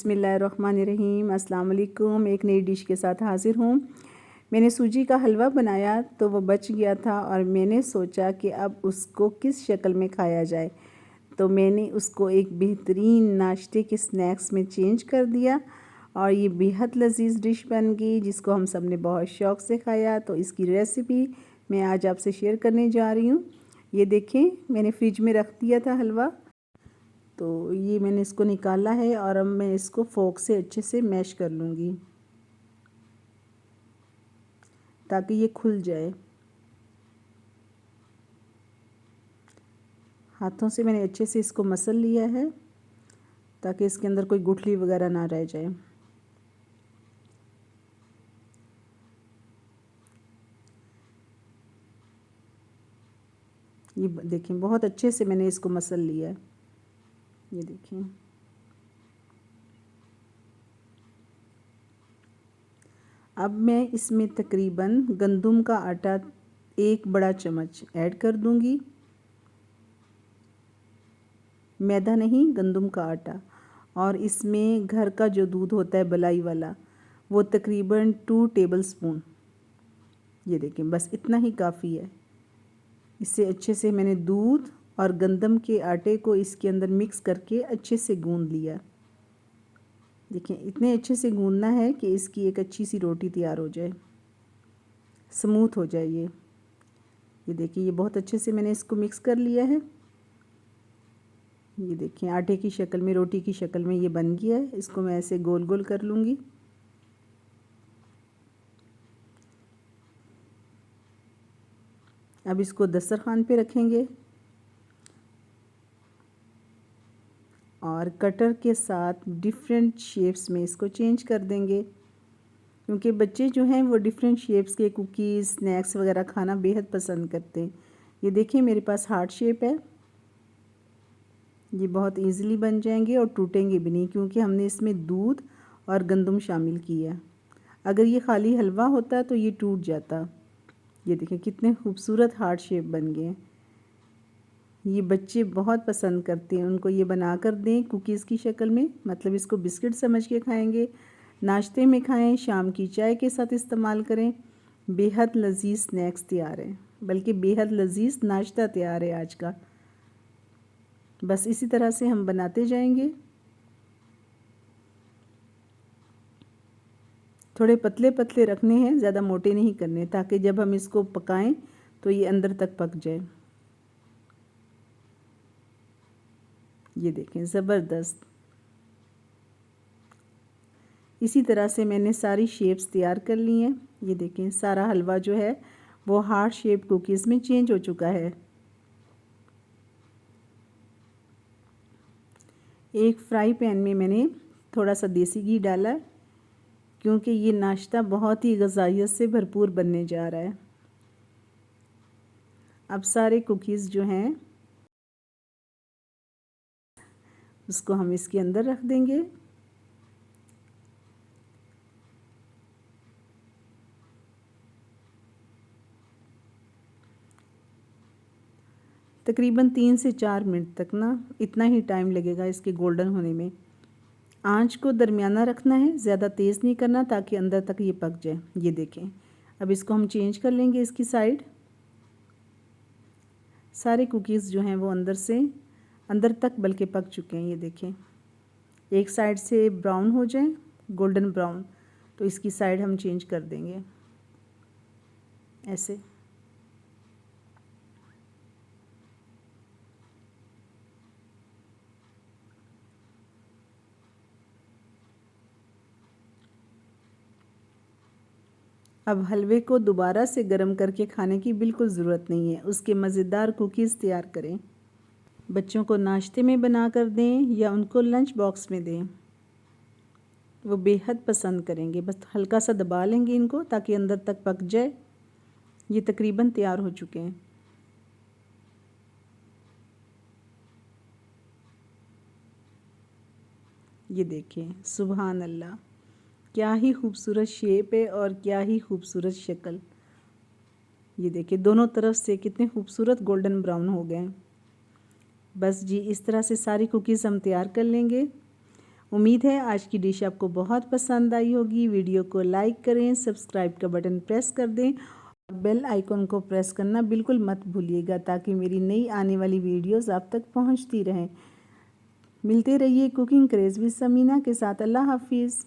बिस्मिल्लाहिर्रहमानिर्रहीम। अस्सलाम वालेकुम। एक नई डिश के साथ हाज़िर हूँ। मैंने सूजी का हलवा बनाया तो वो बच गया था और मैंने सोचा कि अब उसको किस शक्ल में खाया जाए, तो मैंने उसको एक बेहतरीन नाश्ते के स्नैक्स में चेंज कर दिया और ये बेहद लजीज डिश बन गई जिसको हम सब ने बहुत शौक़ से खाया। तो इसकी रेसिपी मैं आज आपसे शेयर करने जा रही हूँ। ये देखें, मैंने फ्रिज में रख दिया था हलवा, तो ये मैंने इसको निकाला है और अब मैं इसको फोक से अच्छे से मैश कर लूँगी ताकि ये खुल जाए। हाथों से मैंने अच्छे से इसको मसल लिया है ताकि इसके अंदर कोई गुठली वगैरह ना रह जाए। ये देखें, बहुत अच्छे से मैंने इसको मसल लिया है। ये देखें, अब मैं इसमें तकरीबन गंदम का आटा 1 बड़ा चम्मच ऐड कर दूंगी। मैदा नहीं, गंदम का आटा। और इसमें घर का जो दूध होता है बलाई वाला, वो तकरीबन 2 टेबलस्पून। ये देखें, बस इतना ही काफ़ी है। इससे अच्छे से मैंने दूध और गंदम के आटे को इसके अंदर मिक्स करके अच्छे से गूंद लिया। देखिए, इतने अच्छे से गूंदना है कि इसकी एक अच्छी सी रोटी तैयार हो जाए, स्मूथ हो जाए ये देखिए, ये बहुत अच्छे से मैंने इसको मिक्स कर लिया है। ये देखिए, आटे की शक्ल में, रोटी की शक्ल में ये बन गया है। इसको मैं ऐसे गोल गोल कर लूँगी। अब इसको दस्तरखान पे रखेंगे और कटर के साथ डिफरेंट शेप्स में इसको चेंज कर देंगे, क्योंकि बच्चे जो हैं वो डिफरेंट शेप्स के कुकीज़, स्नैक्स वगैरह खाना बेहद पसंद करते हैं। ये देखिए, मेरे पास हार्ट शेप है। ये बहुत इजीली बन जाएंगे और टूटेंगे भी नहीं, क्योंकि हमने इसमें दूध और गंदम शामिल किया। अगर ये खाली हलवा होता तो ये टूट जाता। ये देखें, कितने खूबसूरत हार्ट शेप बन गए। ये बच्चे बहुत पसंद करते हैं। उनको ये बना कर दें कुकीज़ की शक्ल में, मतलब इसको बिस्किट समझ के खाएंगे, नाश्ते में खाएं, शाम की चाय के साथ इस्तेमाल करें। बेहद लजीज स्नैक्स तैयार है, बल्कि बेहद लजीज नाश्ता तैयार है आज का। बस इसी तरह से हम बनाते जाएंगे। थोड़े पतले पतले रखने हैं, ज़्यादा मोटे नहीं करने, ताकि जब हम इसको पकाएं तो ये अंदर तक पक जाए। ये देखें, ज़बरदस्त। इसी तरह से मैंने सारी शेप्स तैयार कर ली हैं। ये देखें, सारा हलवा जो है वो हार्ट शेप कुकीज़ में चेंज हो चुका है। एक फ्राई पैन में मैंने थोड़ा सा देसी घी डाला, क्योंकि ये नाश्ता बहुत ही ग़ज़ाइयत से भरपूर बनने जा रहा है। अब सारे कुकीज़ जो हैं उसको हम इसके अंदर रख देंगे। तकरीबन 3 से 4 मिनट तक ना, इतना ही टाइम लगेगा इसके गोल्डन होने में। आंच को दरमियाना रखना है, ज़्यादा तेज़ नहीं करना, ताकि अंदर तक ये पक जाए। ये देखें, अब इसको हम चेंज कर लेंगे इसकी साइड। सारे कुकीज़ जो हैं वो अंदर तक बल्कि पक चुके हैं। ये देखें, एक साइड से ब्राउन हो जाए, गोल्डन ब्राउन, तो इसकी साइड हम चेंज कर देंगे ऐसे। अब हलवे को दोबारा से गर्म करके खाने की बिल्कुल ज़रूरत नहीं है। उसके मज़ेदार कुकीज़ तैयार करें, बच्चों को नाश्ते में बना कर दें या उनको लंच बॉक्स में दें, वो बेहद पसंद करेंगे। बस हल्का सा दबा लेंगे इनको ताकि अंदर तक पक जाए। ये तकरीबन तैयार हो चुके हैं। ये देखें, सुभान अल्लाह, क्या ही खूबसूरत शेप है और क्या ही खूबसूरत शक्ल। ये देखिए, दोनों तरफ से कितने खूबसूरत गोल्डन ब्राउन हो गए। बस जी, इस तरह से सारी कुकीज़ हम तैयार कर लेंगे उम्मीद है आज की डिश आपको बहुत पसंद आई होगी। वीडियो को लाइक करें, सब्सक्राइब का बटन प्रेस कर दें और बेल आइकन को प्रेस करना बिल्कुल मत भूलिएगा ताकि मेरी नई आने वाली वीडियोस आप तक पहुंचती रहें। मिलते रहिए कुकिंग क्रेज़ विद समीना के साथ। अल्लाह हाफिज़।